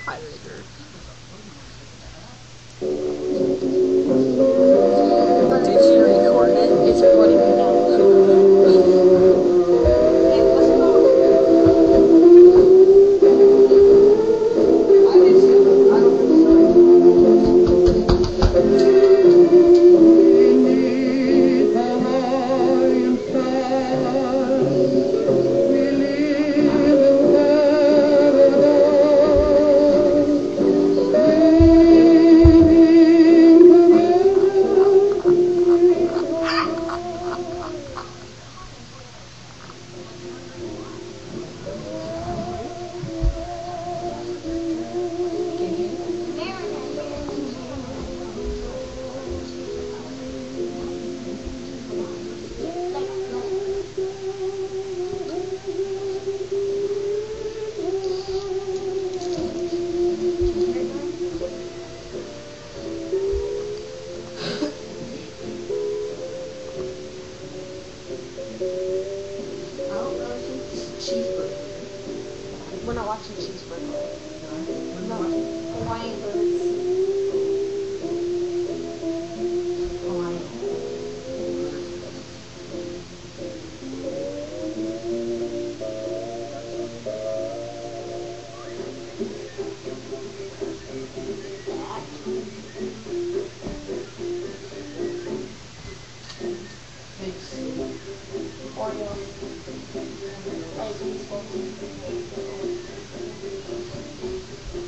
highlighter. Did you record it? It's recording right now. We're not watching Cheeseburger. No. Hawaiian Birds. Hawaiian Oreo.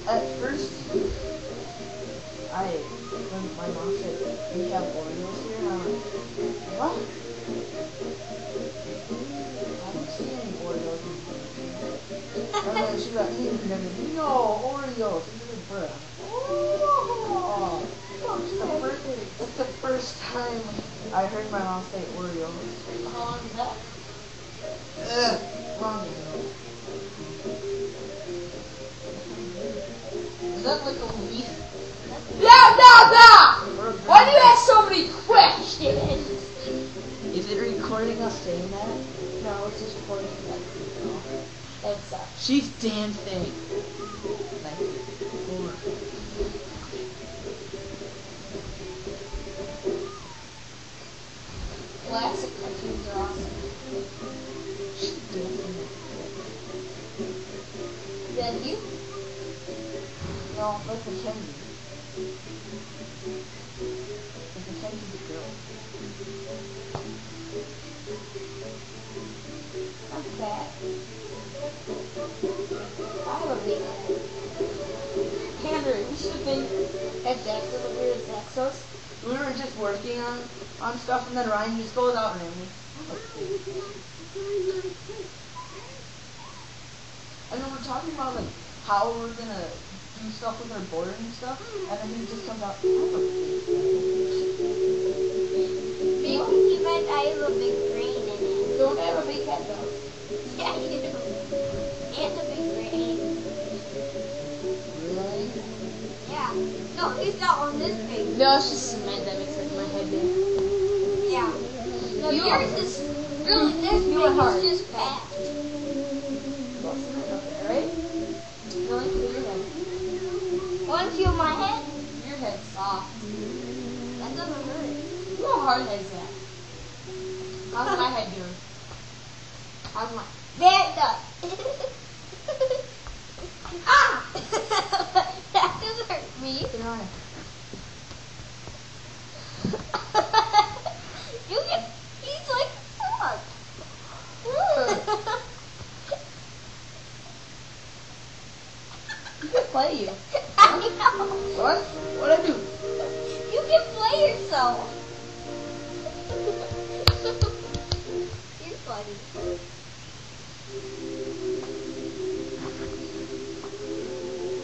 At first, when my mom said, we have Oreos here, and I'm like, what? I don't see any Oreos. And then she got eaten, and then, no, Oreos. Oh, it's the first time I heard my mom say Oreos. How long is that? Long ago. Is that like a leaf? Blah! Why do you ask so many questions? Is it recording us saying that? No, it's just recording that. That sucks. She's dancing. Classic cartoons are awesome. She's dancing. Then you? No, like Mackenzie. Like Mackenzie's a girl. I'm fat. I have a big head. Andrew, we should have been At Jack's over here at Jack's. we were just working on stuff, and then Ryan just goes out randomly. And then we're talking about like how we're gonna do stuff with our board and stuff, and then he just comes out. Maybe he meant I have a big brain in it. Don't have a big head though. Yeah, you do. And a big brain. Really? Yeah. No, he's not on this big. No, it's just cement that makes like my head big. Yeah. No, yours is really this big. It's just fat. Right? No, like your head. Want to feel my head? Your head's soft. That doesn't hurt. Look how hard head's that. How's my head doing? How's my... There it does. Ah! That doesn't hurt me. Get on it. You can. He's like, fuck. You can play you. I know. What? What'd I do? You can play yourself. You're funny.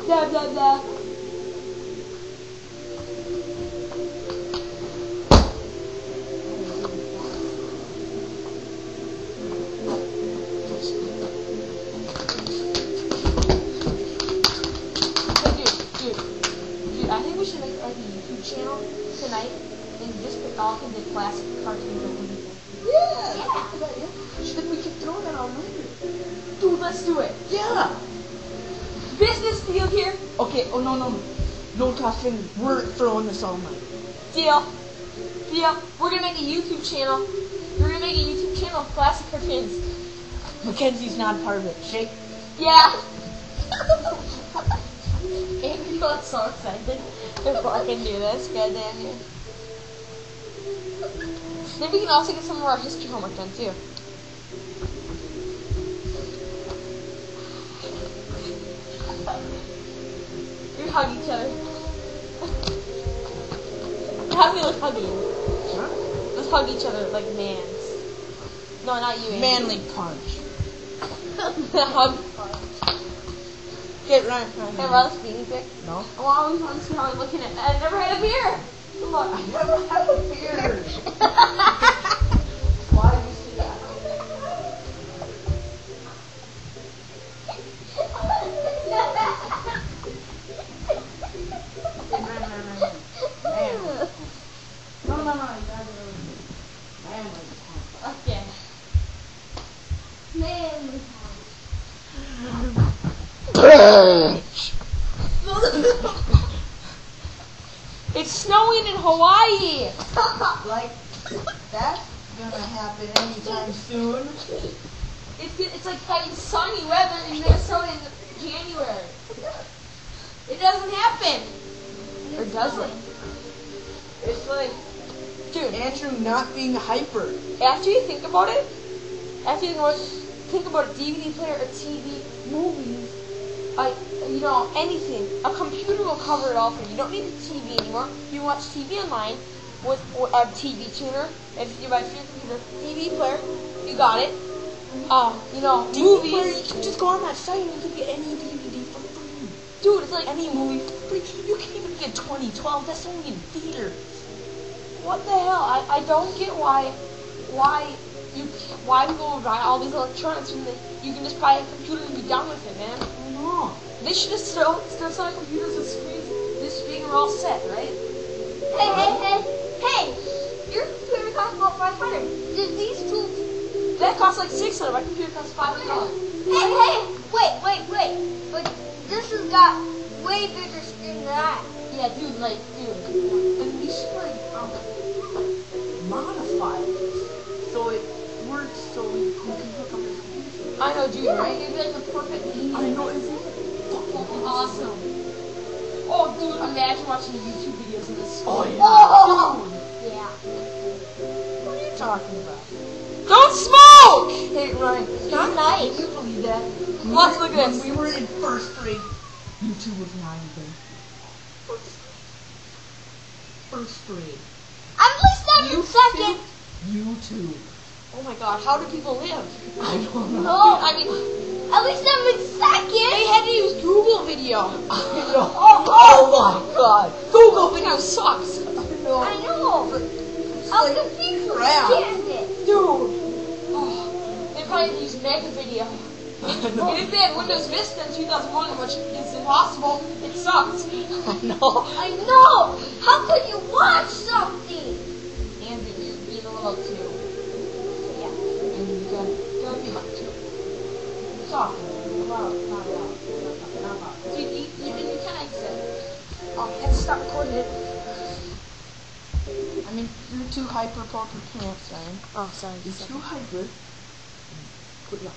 Blah, blah, blah. Dude, I think we should make like a YouTube channel tonight and just all of the classic cartoons that we do. Yeah! Should we could throw that on later? Dude, let's do it. Yeah! Business deal here. Okay. Okay, oh no. Don't cross fingers. We're throwing this all night. Deal. We're gonna make a YouTube channel. We're gonna make a YouTube channel of classic cartoons. Mackenzie's not part of it. Shake. Yeah. Andrew got so excited before I can do this. God damn you. Then we can also get some of our history homework done too. We hug each other. How many let's hug you? Huh? Let's hug each other like mans. No, not you, Andrew. Manly punch. The hug punch. Get right. Can I run a speeding pic? No. Well, I always want to see how I'm looking at it. I never had a beer. Come on. I never had a beard. Why do you see that? Okay. Manly It's snowing in Hawaii. Like, that's gonna happen anytime soon. It's like having sunny weather in Minnesota in January. It doesn't happen. Or does it? It's like, Dude, Andrew not being hyper. after you think about it, think about a DVD player, a TV, movies, you know, anything. A computer will cover it all for you. You don't need a TV anymore. You can watch TV online with a TV tuner. If you buy your computer, TV player, you got it. You know, DVD player, movies. you can just go on that site and you can get any DVD for free. Dude, it's like, Any movie for free. You can even get 2012. That's only in theaters. what the hell? I don't get why people would buy all these electronics when you can just buy a computer and be done with it, man. I know. They should just still sell computers with screens this big and we're all set, right? Hey! Your computer costs about 500. Did these tools? That costs like 600. My computer costs $500. Hey! Wait! But this has got way bigger screen than that. Yeah, dude. And we should like modify it so it works so we can hook up the computer. I know, dude, right? It'd be like the perfect medium. I know, isn't it? Fucking awesome. Oh, dude, imagine watching YouTube videos in this. Oh, yeah. Oh! Yeah. What are you talking about? Don't smoke! Hey, Ryan, It's not nice. can you believe that? Let's look at this. When we were in first grade, YouTube was not even. First grade. I'm at least 7 seconds. YouTube. Oh my god, how do people live? I don't know. No, I mean, at least 7 they seconds. had to use Google Video. Oh my god. Google Video sucks. I know. It's How like can people crap. stand it? Dude. Oh, they probably use Mega Video. And if they had Windows Vista in 2001, which is impossible, it sucks. I know. I know. How could you watch something? And you're being a little too. Yeah. And you gotta be hot too. Soft. Not loud. Dude, you kind of said. Oh, I had to stop recording it. I mean, you're too hyper for pants, Ryan. Oh, sorry. You're too hyper. Put it up.